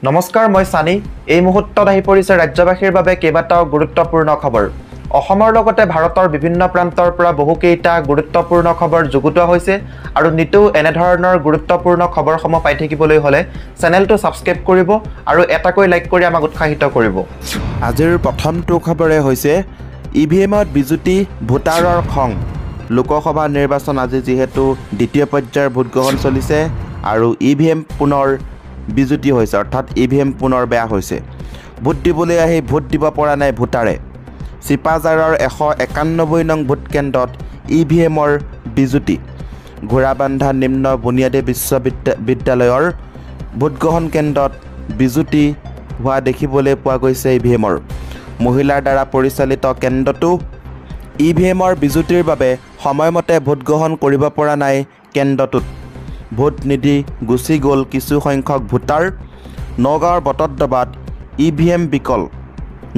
নমস্কাৰ, মই সানি। এই মুহূৰ্তত আহি পৰিছে ৰাজ্যবাসীৰ বাবে কেইবাটাও গুৰুত্বপূৰ্ণ খবৰ। অসমৰ লগতে ভাৰতৰ বিভিন্ন প্ৰান্তৰ পৰা বহুকেইটা গুৰুত্বপূৰ্ণ খবৰ যুগুতোৱা হৈছে আৰু নিতৌ এনেধৰণৰ গুৰুত্বপূৰ্ণ খবৰসমূহ পাই থাকিবলৈ হ'লে চেনেলটো ছাবস্ক্ৰাইব কৰিব আৰু এটাকৈ লাইক কৰি আমাক উৎসাহিত কৰিব। আজিৰ প্ৰথমটো খবৰে হৈছে ইভিএমত বিজুতি, ভোটাৰৰ খং। লোকসভা নিৰ্বাচন আজি যিহেতু দ্বিতীয় পৰ্যায়ৰ ভোটগ্ৰহণ চলিছে আৰু ইভিএম পুনৰ বিজুতি হৈছে, অৰ্থাৎ ইভিএম পুনৰ বেয়া হৈছে। ভোট দিবলৈ আহি ভোট দিব পৰা নাই ভোটাৰে। চিপাঝাৰৰ 191 নং ভোট কেন্দ্ৰত ইভিএমৰ বিজুতি। ঘোঁৰাবান্ধা নিম্ন বুনিয়াদী বিদ্যালয়ৰ ভোটগ্ৰহণ কেন্দ্ৰত বিজুতি হোৱা দেখিবলৈ পোৱা গৈছে ইভিএমৰ। মহিলাৰ দ্বাৰা পৰিচালিত কেন্দ্ৰটো ইভিএমৰ বিজুতিৰ বাবে সময়মতে ভোটগ্ৰহণ কৰিব পৰা নাই কেন্দ্ৰটোত। ভোট নিদি গুচি গ'ল কিছু সংখ্যক ভোটাৰ। নগাঁৱৰ বটদ্ৰৱাত ইভিএম বিকল।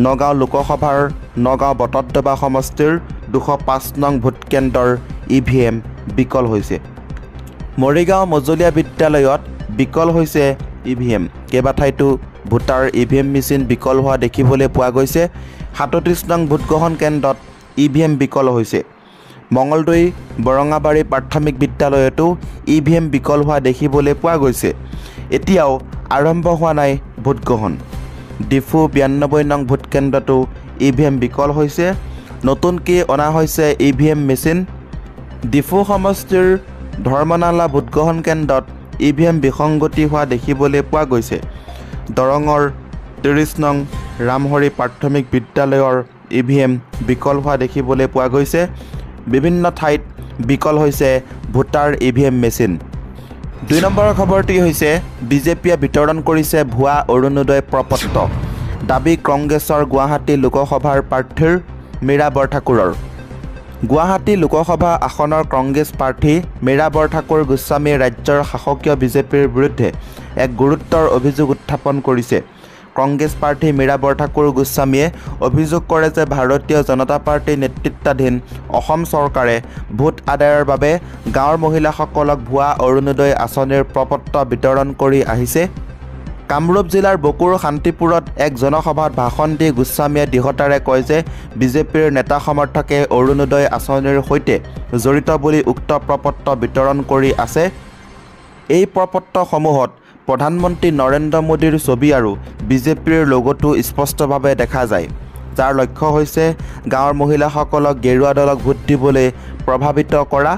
নগাঁও লোকসভাৰ নগাঁও বটদ্ৰৱা সমষ্টিৰ 205 নং ভোট কেন্দ্ৰৰ ইভিএম বিকল হৈছে। মৰিগাঁও মজলীয়া বিদ্যালয়ত বিকল হৈছে ইভিএম। কেইবাঠাইতো ভোটাৰ ইভিএম মেচিন বিকল হোৱা দেখিবলৈ পোৱা গৈছে। 37 নং ভোটগ্ৰহণ কেন্দ্ৰত ইভিএম বিকল হৈছে। মঙলদৈ বৰঙাবাৰী প্ৰাথমিক বিদ্যালয়তো ইভিএম বিকল হোৱা দেখিবলৈ পোৱা গৈছে। এতিয়াও আৰম্ভ হোৱা নাই ভোটগ্ৰহণ। ডিফু 92 নং ভোট কেন্দ্ৰতো ইভিএম বিকল হৈছে। নতুনকৈ অনা হৈছে ইভিএম মেচিন। ডিফু সমষ্টিৰ ধৰ্মনালা ভোটগ্ৰহণ কেন্দ্ৰত ইভিএম বিসংগতি হোৱা দেখিবলৈ পোৱা গৈছে। দৰঙৰ 30 নং ৰামহৰি প্ৰাথমিক বিদ্যালয়ৰ ইভিএম বিকল হোৱা দেখিবলৈ পোৱা গৈছে। বিভিন্ন ঠাইত বিকল হৈছে ভোটাৰ ইভিএম মেচিন। 2 নম্বৰৰ খবৰটি হৈছে বিজেপিয়ে বিতৰণ কৰিছে ভুৱা অৰুণোদয় প্ৰপত্ৰ। দাবী কংগ্ৰেছৰ গুৱাহাটী লোকসভাৰ প্ৰাৰ্থীৰ মীৰা বৰঠাকুৰৰ। গুৱাহাটী লোকসভা আসনৰ কংগ্ৰেছ প্ৰাৰ্থী মীৰা বৰঠাকুৰ গোস্বামীয়ে ৰাজ্যৰ শাসকীয় বিজেপিৰ বিৰুদ্ধে এক গুৰুতৰ অভিযোগ উত্থাপন কৰিছে। কংগ্ৰেছ প্ৰাৰ্থী মীৰা বৰঠাকুৰ গোস্বামীয়ে অভিযোগ কৰে যে ভাৰতীয় জনতা পাৰ্টীৰ নেতৃত্বাধীন অসম চৰকাৰে ভোট আদায়ৰ বাবে গাঁৱৰ মহিলাসকলক ভুৱা অৰুণোদয় আঁচনিৰ প্ৰপত্ৰ বিতৰণ কৰি আহিছে। কামৰূপ জিলাৰ বকুৰ শান্তিপুৰত এক জনসভাত ভাষণ দি গোস্বামীয়ে দৃঢ়তাৰে কয় যে বিজেপিৰ নেতা সমৰ্থকে অৰুণোদয় আঁচনিৰ সৈতে জড়িত বুলি উক্ত প্ৰপত্ৰ বিতৰণ কৰি আছে। এই প্ৰপত্ৰসমূহত প্ৰধানমন্ত্ৰী নৰেন্দ্ৰ মোদীৰ ছবি আৰু বিজেপিৰ লগটো স্পষ্টভাৱে দেখা যায়, যাৰ লক্ষ্য হৈছে গাঁৱৰ মহিলাসকলক গেৰুৱা দলক ভোট দিবলৈ প্ৰভাৱিত কৰা।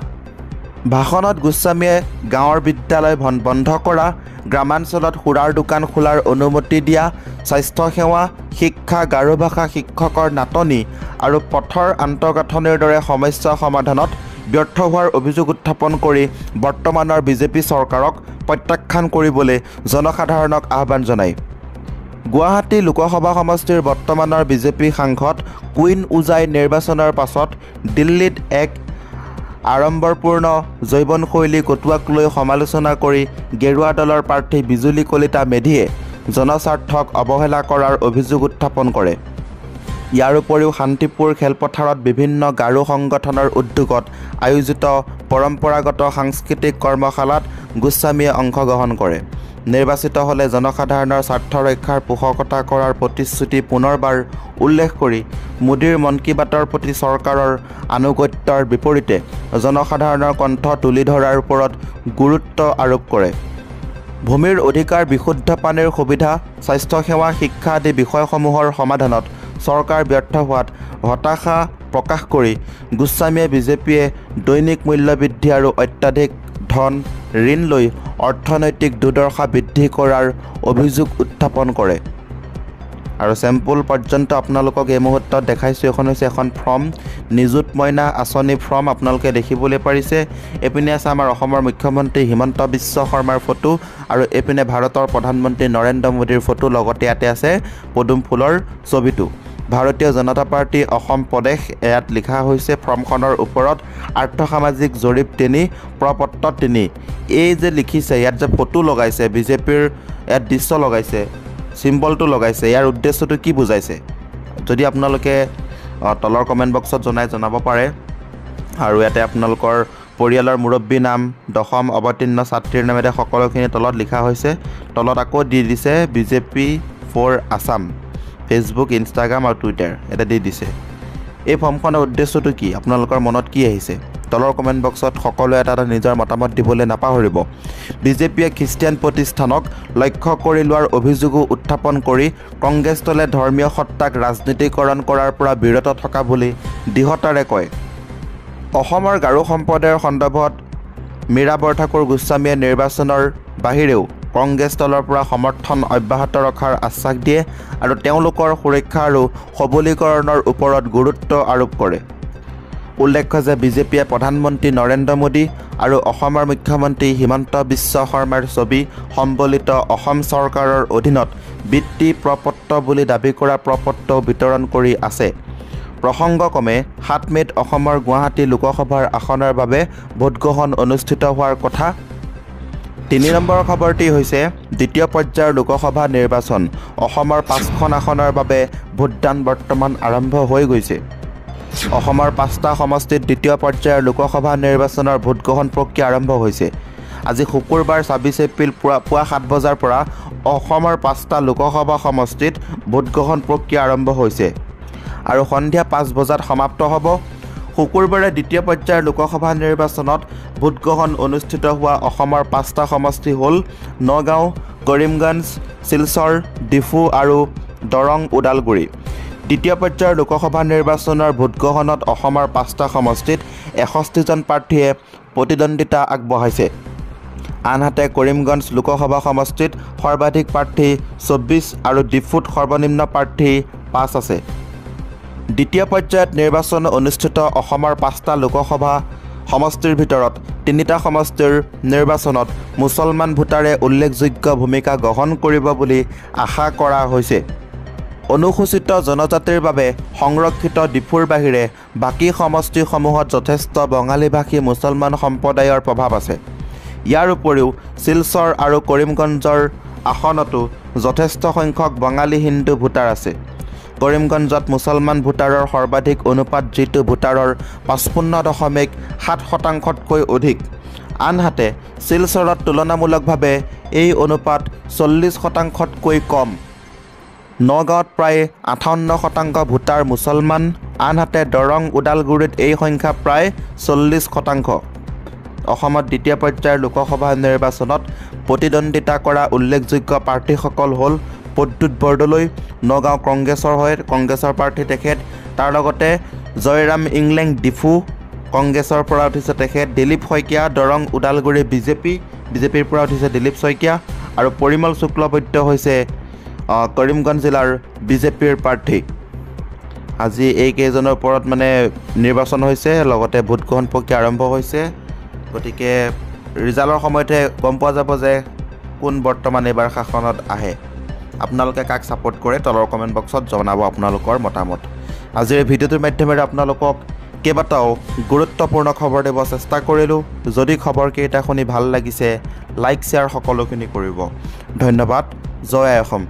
ভাষণত গোস্বামীয়ে গাঁৱৰ বিদ্যালয় বন্ধ কৰা, গ্ৰামাঞ্চলত সুৰাৰ দোকান খোলাৰ অনুমতি দিয়া, স্বাস্থ্যসেৱা, শিক্ষা, গাৰো ভাষা শিক্ষকৰ নাটনি আৰু পথৰ আন্তঃগাঁথনিৰ দৰে সমস্যা সমাধানত ব্যৰ্থ হোৱাৰ অভিযোগ উত্থাপন কৰি বৰ্তমানৰ বিজেপি চৰকাৰক প্ৰত্যাখ্যান কৰিবলৈ জনসাধাৰণক আহ্বান জনায়। গুৱাহাটী লোকসভা সমষ্টিৰ বৰ্তমানৰ বিজেপি সাংসদ কুইন ওজাই নিৰ্বাচনৰ পাছত দিল্লীত এক আড়ম্বৰপূৰ্ণ জৈৱনশৈলী কটোৱাক লৈ সমালোচনা কৰি গেৰুৱা দলৰ প্ৰাৰ্থী বিজুলী কলিতা মেধিয়ে জনস্বাৰ্থক অৱহেলা কৰাৰ অভিযোগ উত্থাপন কৰে। ইয়াৰ উপৰিও শান্তিপুৰ খেলপথাৰত বিভিন্ন গাৰো সংগঠনৰ উদ্যোগত আয়োজিত পৰম্পৰাগত সাংস্কৃতিক কৰ্মশালাত গোস্বামীয়ে অংশগ্ৰহণ কৰে। নিৰ্বাচিত হ'লে জনসাধাৰণৰ স্বাৰ্থ ৰক্ষাৰ পোষকতা কৰাৰ প্ৰতিশ্ৰুতি পুনৰবাৰ উল্লেখ কৰি মোদীৰ মন কী বাতৰ প্ৰতি চৰকাৰৰ আনুগত্যৰ বিপৰীতে জনসাধাৰণৰ কণ্ঠ তুলি ধৰাৰ ওপৰত গুৰুত্ব আৰোপ কৰে। ভূমিৰ অধিকাৰ, বিশুদ্ধ পানীৰ সুবিধা, স্বাস্থ্যসেৱা, শিক্ষা আদি বিষয়সমূহৰ সমাধানত চৰকাৰ ব্যৰ্থ হোৱাত হতাশা প্ৰকাশ কৰি গোস্বামীয়ে বিজেপিয়ে দৈনিক মূল্যবৃদ্ধি আৰু অত্যাধিক ধন ঋণ লৈ অৰ্থনৈতিক দুৰ্দশা বৃদ্ধি কৰাৰ অভিযোগ উত্থাপন কৰে। আৰু চেম্পুল পৰ্যন্ত আপোনালোকক এই মুহূৰ্তত দেখাইছোঁ। এখন হৈছে এখন ফৰ্ম, নিযুত মইনা আঁচনি ফৰ্ম আপোনালোকে দেখিবলৈ পাৰিছে। এইপিনে আছে আমাৰ অসমৰ মুখ্যমন্ত্ৰী হিমন্ত বিশ্ব শৰ্মাৰ ফটো আৰু এইপিনে ভাৰতৰ প্ৰধানমন্ত্ৰী নৰেন্দ্ৰ মোদীৰ ফটো, লগতে ইয়াতে আছে পদুম ফুলৰ ছবিটো। ভাৰতীয় জনতা পাৰ্টি অসম প্ৰদেশ ইয়াত লিখা হৈছে ফৰ্মখনৰ ওপৰত। আৰ্থসামাজিক জৰীপ 3, প্ৰপত্ৰ 3। এই যে লিখিছে ইয়াত যে ফটো লগাইছে, বিজেপিৰ ইয়াত দৃশ্য লগাইছে, চিম্বলটো লগাইছে, ইয়াৰ উদ্দেশ্যটো কি বুজাইছে যদি আপোনালোকে তলৰ কমেণ্ট বক্সত জনাব পাৰে। আৰু ইয়াতে আপোনালোকৰ পৰিয়ালৰ মুৰব্বী নাম, দশম অৱতীৰ্ণ ছাত্ৰীৰ নামেৰে সকলোখিনি তলত লিখা হৈছে। তলত আকৌ দি দিছে BJP for Assam, Facebook, Instagram আৰু টুইটাৰ এটা দি দিছে। এই ফৰ্মখনৰ উদ্দেশ্যটো কি, আপোনালোকৰ মনত কি আহিছে? তলৰ কমেণ্ট বক্সত সকলোৱে এটা নিজৰ মতামত দিবলৈ নাপাহৰিব। বিজেপিয়ে খ্ৰীষ্টিয়ান প্ৰতিষ্ঠানক লক্ষ্য কৰি লোৱাৰ অভিযোগো উত্থাপন কৰি কংগ্ৰেছ দলে ধৰ্মীয় সত্তাক ৰাজনীতিকৰণ কৰাৰ পৰা বিৰত থকা বুলি দৃঢ়তাৰে কয়। অসমৰ গাৰো সম্প্ৰদায়ৰ সন্দৰ্ভত মীৰা বৰঠাকুৰ গোস্বামীয়ে নিৰ্বাচনৰ বাহিৰেও কংগ্ৰেছ দলৰ পৰা সমৰ্থন অব্যাহত ৰখাৰ আশ্বাস দিয়ে আৰু তেওঁলোকৰ সুৰক্ষা আৰু সবলীকৰণৰ ওপৰত গুৰুত্ব আৰোপ কৰে। উল্লেখ্য যে বিজেপিয়ে প্ৰধানমন্ত্ৰী নৰেন্দ্ৰ মোদী আৰু অসমৰ মুখ্যমন্ত্ৰী হিমন্ত বিশ্ব শৰ্মাৰ ছবি সম্বলিত অসম চৰকাৰৰ অধীনত বৃত্তি প্ৰপত্ৰ বুলি দাবী কৰা প্ৰপত্ৰ বিতৰণ কৰি আছে। প্ৰসংগক্ৰমে 7 মে'ত অসমৰ গুৱাহাটী লোকসভাৰ আসনৰ বাবে ভোটগ্ৰহণ অনুষ্ঠিত হোৱাৰ কথা। 3 নম্বৰ খবৰটি হৈছে দ্বিতীয় পৰ্যায়ৰ লোকসভা নিৰ্বাচন। অসমৰ 5খন আসনৰ বাবে ভোটদান বৰ্তমান আৰম্ভ হৈ গৈছে। অসমৰ 5টা সমষ্টিত দ্বিতীয় পৰ্যায়ৰ লোকসভা নিৰ্বাচনৰ ভোটগ্ৰহণ প্ৰক্ৰিয়া আৰম্ভ হৈছে। আজি শুকুৰবাৰ 26 এপ্ৰিল পুৱা 7 বজাৰ পৰা অসমৰ 5টা লোকসভা সমষ্টিত ভোটগ্ৰহণ প্ৰক্ৰিয়া আৰম্ভ হৈছে আৰু সন্ধিয়া 5 বজাত সমাপ্ত হ'ব। শুকুৰবাৰে দ্বিতীয় পৰ্যায়ৰ লোকসভা নিৰ্বাচনত ভোটগ্ৰহণ অনুষ্ঠিত হোৱা অসমৰ 5টা সমষ্টি হ'ল নগাঁও, কৰিমগঞ্জ, শিলচৰ, ডিফু আৰু দৰং ওদালগুৰি। দ্বিতীয় পৰ্যায়ৰ লোকসভা নিৰ্বাচনৰ ভোটগ্ৰহণত অসমৰ 5টা সমষ্টিত 61জন প্ৰাৰ্থীয়ে প্ৰতিদ্বন্দ্বিতা আগবঢ়াইছে। আনহাতে কৰিমগঞ্জ লোকসভা সমষ্টিত সৰ্বাধিক প্ৰাৰ্থী 24 আৰু ডিফুত সৰ্বনিম্ন প্ৰাৰ্থী 5 আছে। দ্বিতীয় পৰ্যায়ত নিৰ্বাচন অনুষ্ঠিত অসমৰ 5টা লোকসভা সমষ্টিৰ ভিতৰত 3টা সমষ্টিৰ নিৰ্বাচনত মুছলমান ভোটাৰে উল্লেখযোগ্য ভূমিকা গ্ৰহণ কৰিব বুলি আশা কৰা হৈছে। অনুসূচিত জনজাতিৰ বাবে সংৰক্ষিত ডিফুৰ বাহিৰে বাকী সমষ্টিসমূহত যথেষ্ট বঙালীভাষী মুছলমান সম্প্ৰদায়ৰ প্ৰভাৱ আছে। ইয়াৰ উপৰিও শিলচৰ আৰু কৰিমগঞ্জৰ আসনতো যথেষ্ট সংখ্যক বঙালী হিন্দু ভোটাৰ আছে। কৰিমগঞ্জত মুছলমান ভোটাৰৰ সৰ্বাধিক অনুপাত, যিটো ভোটাৰৰ 55.7%তকৈ অধিক। আনহাতে শিলচৰত তুলনামূলকভাৱে এই অনুপাত 40%তকৈ কম। নগাঁৱত প্ৰায় 58% ভোটাৰ মুছলমান, আনহাতে দৰং ওদালগুৰিত এই সংখ্যা প্ৰায় 40%। অসমত দ্বিতীয় পৰ্যায়ৰ লোকসভা নিৰ্বাচনত প্ৰতিদ্বন্দ্বিতা কৰা উল্লেখযোগ্য প্ৰাৰ্থীসকল হ'ল প্ৰদ্যুৎ বৰদলৈ, নগাঁও কংগ্ৰেছৰ প্ৰাৰ্থী তেখেত। তাৰ লগতে জয়ৰাম ইংলেং ডিফু কংগ্ৰেছৰ পৰা উঠিছে তেখেত। দিলীপ শইকীয়া দৰং ওদালগুৰি বিজেপিৰ পৰা উঠিছে দিলীপ শইকীয়া আৰু পৰিমল শুক্লবৈদ্য হৈছে কৰিমগঞ্জ জিলাৰ বিজেপিৰ প্ৰাৰ্থী। আজি এইকেইজনৰ ওপৰত নিৰ্বাচন হৈছে, লগতে ভোটগ্ৰহণ প্ৰক্ৰিয়া আৰম্ভ হৈছে। গতিকে ৰিজাল্টৰ সময়তে গম পোৱা যাব যে কোন বৰ্তমান এইবাৰ শাসনত আহে। আপোনালোকে কাক ছাপোৰ্ট কৰে তলৰ কমেণ্ট বক্সত জনাব আপোনালোকৰ মতামত। আজিৰ এই ভিডিঅ'টোৰ মাধ্যমেৰে আপোনালোকক কেইবাটাও গুৰুত্বপূৰ্ণ খবৰ দিব চেষ্টা কৰিলোঁ। যদি খবৰকেইটা শুনি ভাল লাগিছে, লাইক শ্বেয়াৰ সকলোখিনি কৰিব। ধন্যবাদ। জয় আই অসম।